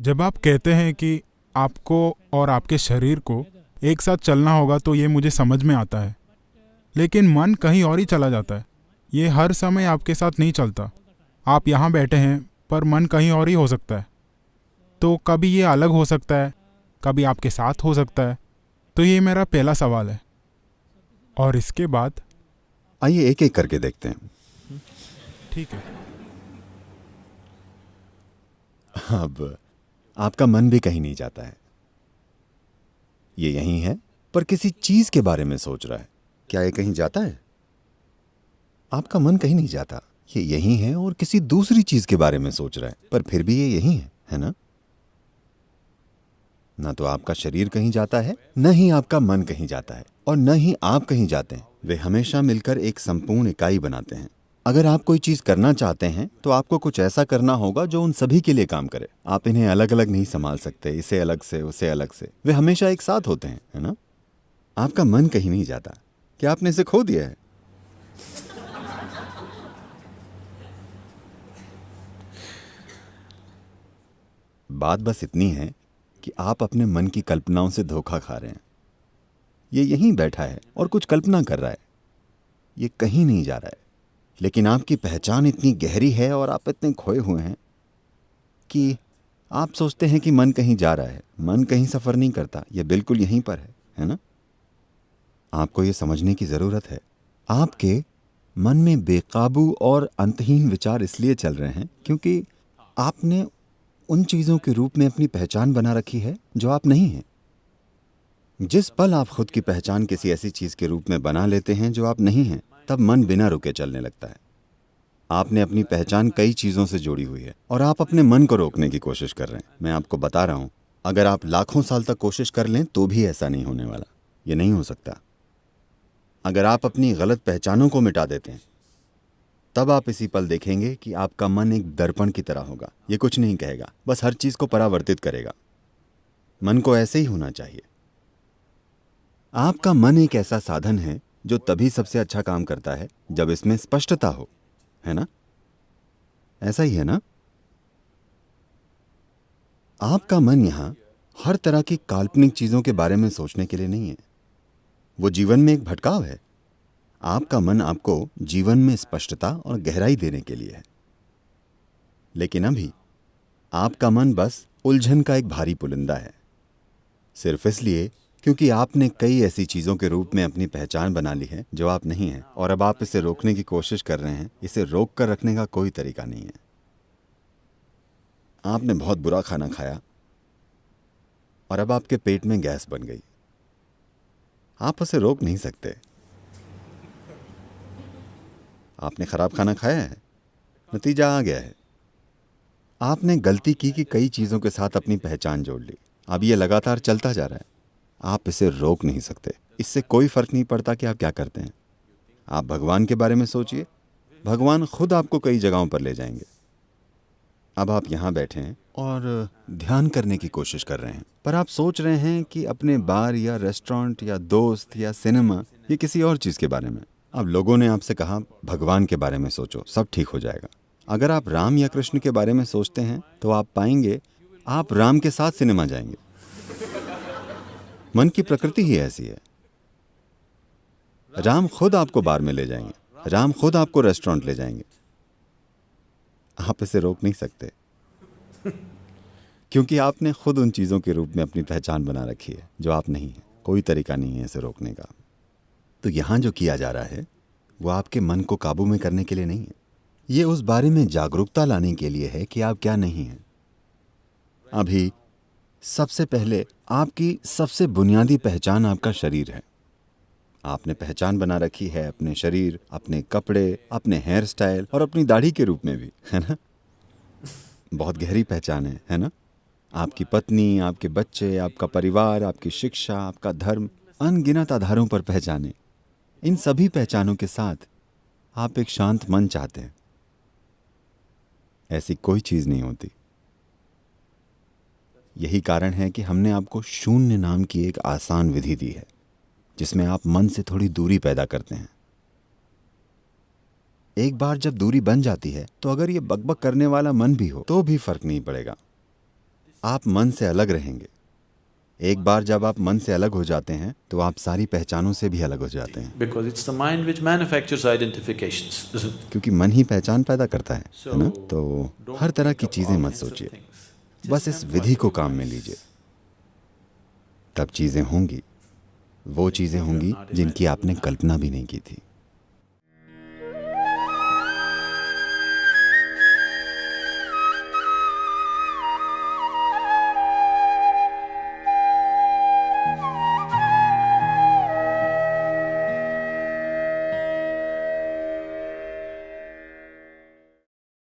जब आप कहते हैं कि आपको और आपके शरीर को एक साथ चलना होगा तो ये मुझे समझ में आता है, लेकिन मन कहीं और ही चला जाता है। ये हर समय आपके साथ नहीं चलता। आप यहाँ बैठे हैं पर मन कहीं और ही हो सकता है। तो कभी ये अलग हो सकता है, कभी आपके साथ हो सकता है। तो ये मेरा पहला सवाल है। और इसके बाद आइए एक एक करके देखते हैं। ठीक है। अब आपका मन भी कहीं नहीं जाता है। ये यहीं है, पर किसी चीज के बारे में सोच रहा है। क्या ये कहीं जाता है? आपका मन कहीं नहीं जाता, ये यहीं है और किसी दूसरी चीज के बारे में सोच रहा है, पर फिर भी ये यहीं है ना? ना तो आपका शरीर कहीं जाता है, न ही आपका मन कहीं जाता है, और न ही आप कहीं जाते हैं। वे हमेशा मिलकर एक संपूर्ण इकाई बनाते हैं। अगर आप कोई चीज करना चाहते हैं तो आपको कुछ ऐसा करना होगा जो उन सभी के लिए काम करे। आप इन्हें अलग अलग नहीं संभाल सकते, इसे अलग से उसे अलग से। वे हमेशा एक साथ होते हैं, है ना? आपका मन कहीं नहीं जाता। क्या आपने इसे खो दिया है? बात बस इतनी है कि आप अपने मन की कल्पनाओं से धोखा खा रहे हैं। ये यहीं बैठा है और कुछ कल्पना कर रहा है। ये कहीं नहीं जा रहा है। लेकिन आपकी पहचान इतनी गहरी है और आप इतने खोए हुए हैं कि आप सोचते हैं कि मन कहीं जा रहा है। मन कहीं सफर नहीं करता, ये बिल्कुल यहीं पर है ना? आपको ये समझने की जरूरत है। आपके मन में बेकाबू और अंतहीन विचार इसलिए चल रहे हैं क्योंकि आपने उन चीजों के रूप में अपनी पहचान बना रखी है जो आप नहीं हैं। जिस पल आप खुद की पहचान किसी ऐसी चीज के रूप में बना लेते हैं जो आप नहीं हैं, तब मन बिना रुके चलने लगता है। आपने अपनी पहचान कई चीजों से जोड़ी हुई है और आप अपने मन को रोकने की कोशिश कर रहे हैं। मैं आपको बता रहा हूं, अगर आप लाखों साल तक कोशिश कर लें तो भी ऐसा नहीं होने वाला। ये नहीं हो सकता। अगर आप अपनी गलत पहचानों को मिटा देते हैं, तब आप इसी पल देखेंगे कि आपका मन एक दर्पण की तरह होगा। ये कुछ नहीं कहेगा, बस हर चीज को परावर्तित करेगा। मन को ऐसे ही होना चाहिए। आपका मन एक ऐसा साधन है जो तभी सबसे अच्छा काम करता है जब इसमें स्पष्टता हो, है ना? ऐसा ही है ना? आपका मन यहां हर तरह की काल्पनिक चीजों के बारे में सोचने के लिए नहीं है। वो जीवन में एक भटकाव है। आपका मन आपको जीवन में स्पष्टता और गहराई देने के लिए है। लेकिन अभी आपका मन बस उलझन का एक भारी पुलिंदा है, सिर्फ इसलिए क्योंकि आपने कई ऐसी चीजों के रूप में अपनी पहचान बना ली है जो आप नहीं हैं, और अब आप इसे रोकने की कोशिश कर रहे हैं। इसे रोक कर रखने का कोई तरीका नहीं है। आपने बहुत बुरा खाना खाया और अब आपके पेट में गैस बन गई। आप उसे रोक नहीं सकते। आपने खराब खाना खाया है, नतीजा आ गया है। आपने गलती की कि कई चीजों के साथ अपनी पहचान जोड़ ली। अब यह लगातार चलता जा रहा है। आप इसे रोक नहीं सकते। इससे कोई फर्क नहीं पड़ता कि आप क्या करते हैं। आप भगवान के बारे में सोचिए। भगवान खुद आपको कई जगहों पर ले जाएंगे। अब आप यहां बैठे हैं और ध्यान करने की कोशिश कर रहे हैं, पर आप सोच रहे हैं कि अपने बार या रेस्टोरेंट या दोस्त या सिनेमा या किसी और चीज के बारे में। अब लोगों ने आपसे कहा भगवान के बारे में सोचो, सब ठीक हो जाएगा। अगर आप राम या कृष्ण के बारे में सोचते हैं तो आप पाएंगे आप राम के साथ सिनेमा जाएंगे। मन की प्रकृति ही ऐसी है। राम खुद आपको बार में ले जाएंगे, राम खुद आपको रेस्टोरेंट ले जाएंगे। आप इसे रोक नहीं सकते क्योंकि आपने खुद उन चीजों के रूप में अपनी पहचान बना रखी है जो आप नहीं हैं। कोई तरीका नहीं है इसे रोकने का। तो यहां जो किया जा रहा है वो आपके मन को काबू में करने के लिए नहीं है। ये उस बारे में जागरूकता लाने के लिए है कि आप क्या नहीं हैं। अभी सबसे पहले आपकी सबसे बुनियादी पहचान आपका शरीर है। आपने पहचान बना रखी है अपने शरीर, अपने कपड़े, अपने हेयर स्टाइल और अपनी दाढ़ी के रूप में भी, है ना? बहुत गहरी पहचान है ना? आपकी पत्नी, आपके बच्चे, आपका परिवार, आपकी शिक्षा, आपका धर्म, अनगिनत आधारों पर पहचाने। इन सभी पहचानों के साथ आप एक शांत मन चाहते हैं। ऐसी कोई चीज नहीं होती। यही कारण है कि हमने आपको शून्य नाम की एक आसान विधि दी है जिसमें आप मन से थोड़ी दूरी पैदा करते हैं। एक बार जब दूरी बन जाती है तो अगर ये बकबक करने वाला मन भी हो तो भी फर्क नहीं पड़ेगा। आप मन से अलग रहेंगे। एक बार जब आप मन से अलग हो जाते हैं तो आप सारी पहचानों से भी अलग हो जाते हैं, Because it's the mind which manufactures identifications, isn't it? क्योंकि मन ही पहचान पैदा करता है ना? तो Don't हर तरह think की of चीज़ें all मत kinds of सोचिए, things. बस Just इस employ विधि को your काम में minds. लीजिए, तब चीज़ें होंगी, वो चीज़ें होंगी जिनकी आपने कल्पना भी नहीं की थी।